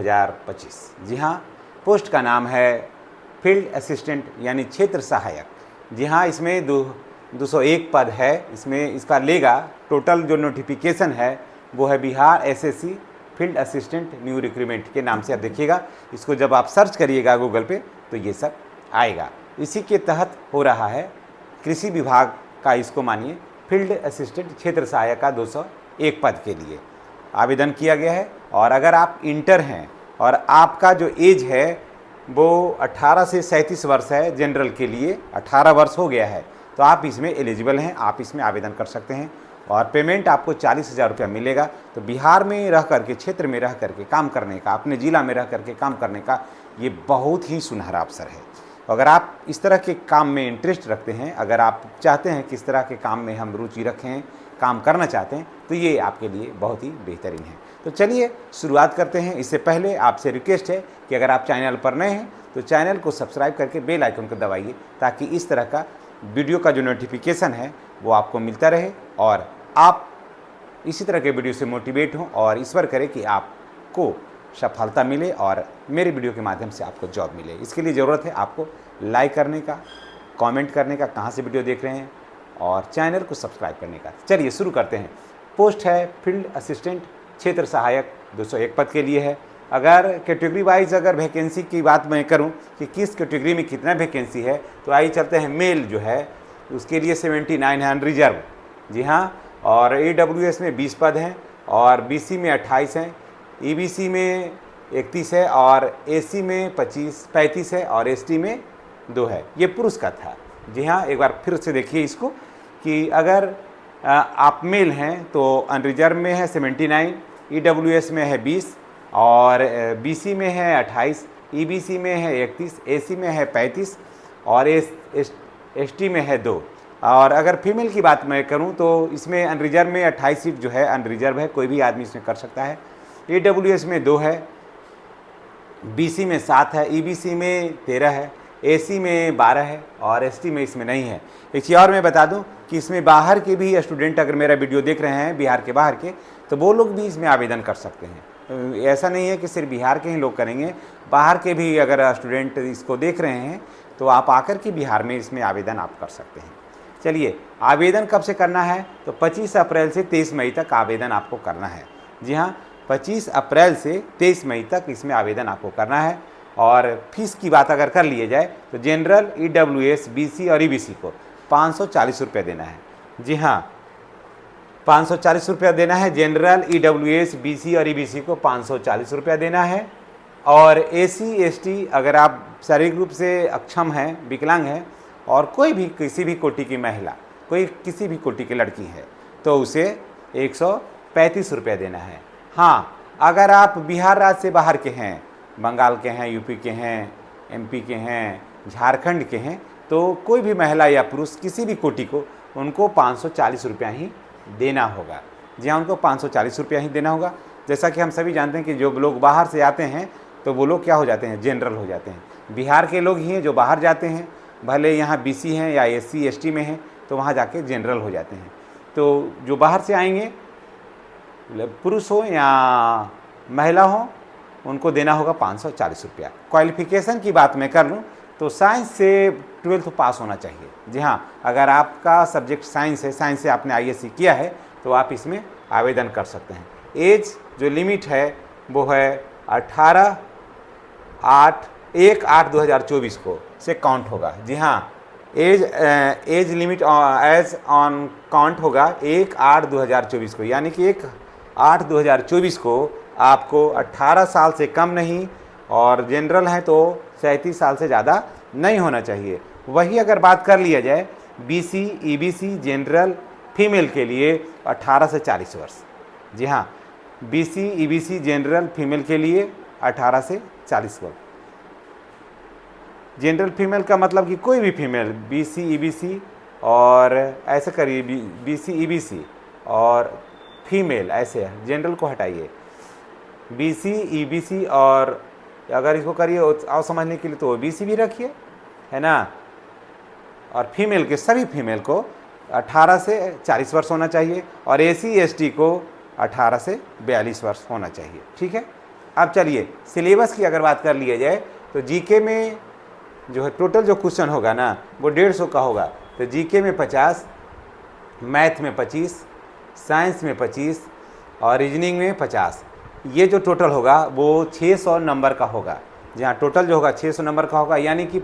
2025। जी हाँ, पोस्ट का नाम है फील्ड असिस्टेंट यानी क्षेत्र सहायक। जी हाँ, इसमें 201 पद है। इसमें इसका लेगा टोटल जो नोटिफिकेशन है वो है Bihar SSC field assistant new recruitment के नाम से। आप देखिएगा, इसको जब आप सर्च करिएगा गूगल पे तो ये सब आएगा। इसी के तहत हो रहा है कृषि विभाग का, इसको मानिए फील्ड असिस्टेंट क्षेत्र सहायक का 201 पद के लिए आवेदन किया गया है। और अगर आप इंटर हैं और आपका जो एज है वो 18 से 37 वर्ष है, जनरल के लिए 18 वर्ष हो गया है, तो आप इसमें एलिजिबल हैं, आप इसमें आवेदन कर सकते हैं। और पेमेंट आपको 40,000 रुपया मिलेगा। तो बिहार में रह करके, क्षेत्र में रह करके काम करने का, अपने ज़िला में रह करके काम करने का ये बहुत ही सुनहरा अवसर है। अगर आप इस तरह के काम में इंटरेस्ट रखते हैं, अगर आप चाहते हैं कि इस तरह के काम में हम रुचि रखें, काम करना चाहते हैं, तो ये आपके लिए बहुत ही बेहतरीन है। तो चलिए शुरुआत करते हैं। इससे पहले आपसे रिक्वेस्ट है कि अगर आप चैनल पर नए हैं तो चैनल को सब्सक्राइब करके बेल आइकन को दबाइए, ताकि इस तरह का वीडियो का जो नोटिफिकेशन है वो आपको मिलता रहे और आप इसी तरह के वीडियो से मोटिवेट हों और ईश्वर करे कि आपको सफलता मिले और मेरे वीडियो के माध्यम से आपको जॉब मिले। इसके लिए ज़रूरत है आपको लाइक करने का, कमेंट करने का, कहाँ से वीडियो देख रहे हैं, और चैनल को सब्सक्राइब करने का। चलिए शुरू करते हैं। पोस्ट है फील्ड असिस्टेंट क्षेत्र सहायक, 201 पद के लिए है। अगर कैटेगरी वाइज अगर वैकेंसी की बात मैं करूं कि किस कैटेगरी में कितना वैकेंसी है, तो आइए चलते हैं। मेल जो है उसके लिए 79 है अनरिजर्व। जी हाँ, और AWS में 20 पद हैं और BC में 28 हैं, EBC में 31 है और AC में 35 है और ST में 2 है। ये पुरुष का था। जी हाँ, एक बार फिर से देखिए इसको कि अगर आप मेल हैं तो अनरिजर्व में है 79, EWS में है 20 और BC में है 28, EBC में है 31, AC में है 35 और ST में है 2। और अगर फीमेल की बात मैं करूं तो इसमें अनरिजर्व में 28 सीट जो है अनरिजर्व है, कोई भी आदमी इसमें कर सकता है। AWS में 2 है, BC में 7 है, EBC में 13 है, AC में 12 है और ST में इसमें नहीं है। एक चीज़ और मैं बता दूं कि इसमें बाहर के भी स्टूडेंट अगर मेरा वीडियो देख रहे हैं, बिहार के बाहर के, तो वो लोग भी इसमें आवेदन कर सकते हैं। ऐसा नहीं है कि सिर्फ बिहार के ही लोग करेंगे, बाहर के भी अगर स्टूडेंट इसको देख रहे हैं तो आप आकर के बिहार में इसमें आवेदन आप कर सकते हैं। चलिए, आवेदन कब से करना है, तो 25 अप्रैल से 23 मई तक आवेदन आपको करना है। जी हाँ, 25 अप्रैल से 23 मई तक इसमें आवेदन आपको करना है। और फीस की बात अगर कर लिए जाए तो जनरल, EWS, BC और EBC को 540 रुपये देना है। जी हाँ, 540 रुपया देना है। जनरल, EWS, BC और EBC को 540 रुपया देना है। और AC, ST अगर आप शारीरिक रूप से अक्षम हैं, विकलांग हैं और कोई भी किसी भी कोटि की महिला, कोई किसी भी कोटि की लड़की है, तो उसे 135 रुपया देना है। हाँ, अगर आप बिहार राज्य से बाहर के हैं, बंगाल के हैं, यूपी के हैं, MP के हैं, झारखंड के हैं, तो कोई भी महिला या पुरुष किसी भी कोटि को उनको 540 रुपया ही देना होगा। जी हाँ, उनको 540 रुपया ही देना होगा। जैसा कि हम सभी जानते हैं कि जो लोग बाहर से आते हैं तो वो लोग क्या हो जाते हैं, जनरल हो जाते हैं। बिहार के लोग ही हैं जो बाहर जाते हैं, भले यहाँ BC हैं या SC ST में हैं, तो वहाँ जाके जनरल हो जाते हैं। तो जो बाहर से आएंगे, पुरुष हो या महिला हो, उनको देना होगा 540 रुपया। क्वालिफिकेशन की बात मैं कर लूँ तो साइंस से 12th पास होना चाहिए। जी हाँ, अगर आपका सब्जेक्ट साइंस है, साइंस से आपने ISC किया है, तो आप इसमें आवेदन कर सकते हैं। एज जो लिमिट है वो है 1/8/2024 को से काउंट होगा। जी हाँ, age limit age on count होगा 1/8/2024 को, यानी कि 1/8/2024 को आपको 18 साल से कम नहीं और जनरल हैं तो 37 साल से ज़्यादा नहीं होना चाहिए। वही अगर बात कर लिया जाए BC, EBC, जनरल फीमेल के लिए 18 से 40 वर्ष। जी हाँ, BC, EBC, जनरल फीमेल के लिए 18 से 40 वर्ष। जनरल फीमेल का मतलब कि कोई भी फीमेल, BC, EBC और ऐसे करिए BC, EBC और फीमेल, ऐसे जनरल को हटाइए, BC, EBC और अगर इसको करिए और समझने के लिए तो OBC भी रखिए, है ना। और फीमेल के सभी फीमेल को 18 से 40 वर्ष होना चाहिए और SC ST को 18 से 42 वर्ष होना चाहिए। ठीक है, अब चलिए सिलेबस की अगर बात कर लिया जाए तो जीके में जो है टोटल जो क्वेश्चन होगा ना वो 150 का होगा। तो जीके में 50, मैथ में 25, साइंस में 25 और रीजनिंग में 50। ये जो टोटल होगा वो 600 नंबर का होगा। जहाँ टोटल जो होगा 600 नंबर का होगा, यानी कि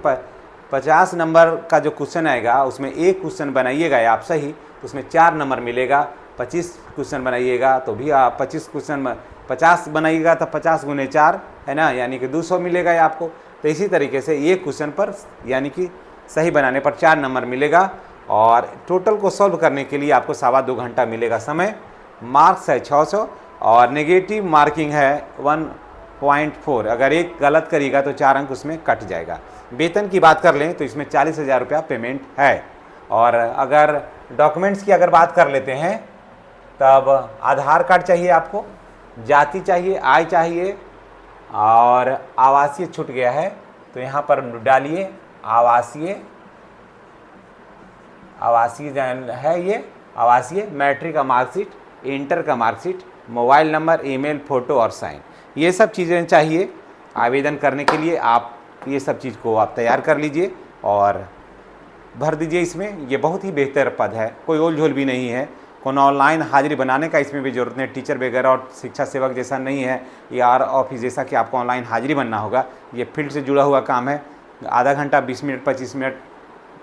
50 नंबर का जो क्वेश्चन आएगा उसमें एक क्वेश्चन बनाइएगा आप सही तो उसमें 4 नंबर मिलेगा। 25 क्वेश्चन बनाइएगा तो भी आप 25 क्वेश्चन 50 बनाइएगा तो 50 गुने 4 है ना, यानी कि 200 मिलेगा आपको। तो इसी तरीके से एक क्वेश्चन पर यानी कि सही बनाने पर 4 नंबर मिलेगा। और टोटल को सॉल्व करने के लिए आपको 2.25 घंटा मिलेगा समय। मार्क्स है 600 और नेगेटिव मार्किंग है 1.4। अगर एक गलत करिएगा तो 4 अंक उसमें कट जाएगा। वेतन की बात कर लें तो इसमें 40,000 रुपया पेमेंट है। और अगर डॉक्यूमेंट्स की अगर बात कर लेते हैं तब आधार कार्ड चाहिए आपको, जाति चाहिए, आय चाहिए और आवासीय छूट गया है तो यहाँ पर डालिए आवासीय है ये आवासीय, मैट्रिक का मार्कशीट, इंटर का marksheet, mobile number, email, photo और साइन, ये सब चीज़ें चाहिए आवेदन करने के लिए। आप ये सब चीज़ को आप तैयार कर लीजिए और भर दीजिए इसमें। ये बहुत ही बेहतर पद है, कोई ओल झोल भी नहीं है, कोई ऑनलाइन हाजिरी बनाने का इसमें भी ज़रूरत नहीं। टीचर वगैरह और शिक्षा सेवक जैसा नहीं है या आर ऑफिस जैसा कि आपको ऑनलाइन हाजिरी बनना होगा। ये फील्ड से जुड़ा हुआ काम है। आधा घंटा, 20 मिनट, 25 मिनट,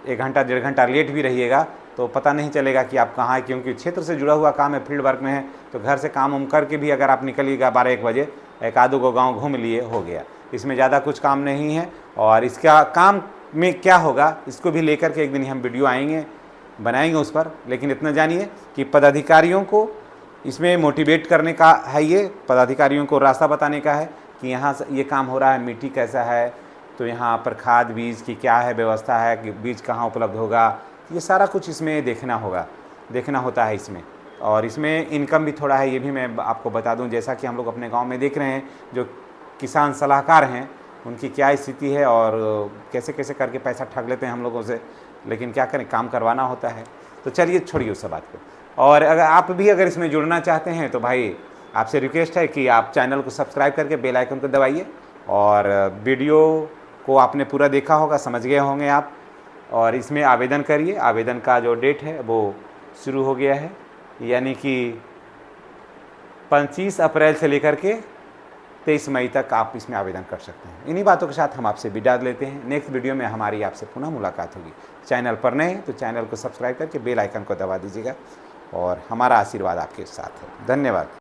1 घंटा, 1.5 घंटा लेट भी रहिएगा तो पता नहीं चलेगा कि आप कहाँ हैं, क्योंकि क्षेत्र से जुड़ा हुआ काम है, फील्ड वर्क में है। तो घर से काम उम करके भी अगर आप निकलिएगा 12-1 बजे, 1 आधो गाँव घूम लिए, हो गया। इसमें ज़्यादा कुछ काम नहीं है। और इसका काम में क्या होगा इसको भी लेकर के एक दिन हम वीडियो आएंगे, बनाएंगे उस पर। लेकिन इतना जानिए कि पदाधिकारियों को इसमें मोटिवेट करने का है, ये पदाधिकारियों को रास्ता बताने का है कि यहाँ से ये काम हो रहा है, मिट्टी कैसा है, तो यहाँ पर खाद बीज की क्या है व्यवस्था है, कि बीज कहाँ उपलब्ध होगा, ये सारा कुछ इसमें देखना होता है इसमें। और इसमें इनकम भी थोड़ा है, ये भी मैं आपको बता दूं। जैसा कि हम लोग अपने गांव में देख रहे हैं जो किसान सलाहकार हैं उनकी क्या स्थिति है और कैसे कैसे करके पैसा ठग लेते हैं हम लोगों से, लेकिन क्या करें, काम करवाना होता है। तो चलिए छोड़िए उस बात को। और अगर आप भी अगर इसमें जुड़ना चाहते हैं तो भाई आपसे रिक्वेस्ट है कि आप चैनल को सब्सक्राइब करके बेल आइकन को दबाइए। और वीडियो को आपने पूरा देखा होगा, समझ गए होंगे आप, और इसमें आवेदन करिए। आवेदन का जो डेट है वो शुरू हो गया है, यानी कि 25 अप्रैल से लेकर के 23 मई तक आप इसमें आवेदन कर सकते हैं। इन्हीं बातों के साथ हम आपसे विदा लेते हैं। नेक्स्ट वीडियो में हमारी आपसे पुनः मुलाकात होगी। चैनल पर नए हैं तो चैनल को सब्सक्राइब करके बेल आइकन को दबा दीजिएगा और हमारा आशीर्वाद आपके साथ है। धन्यवाद।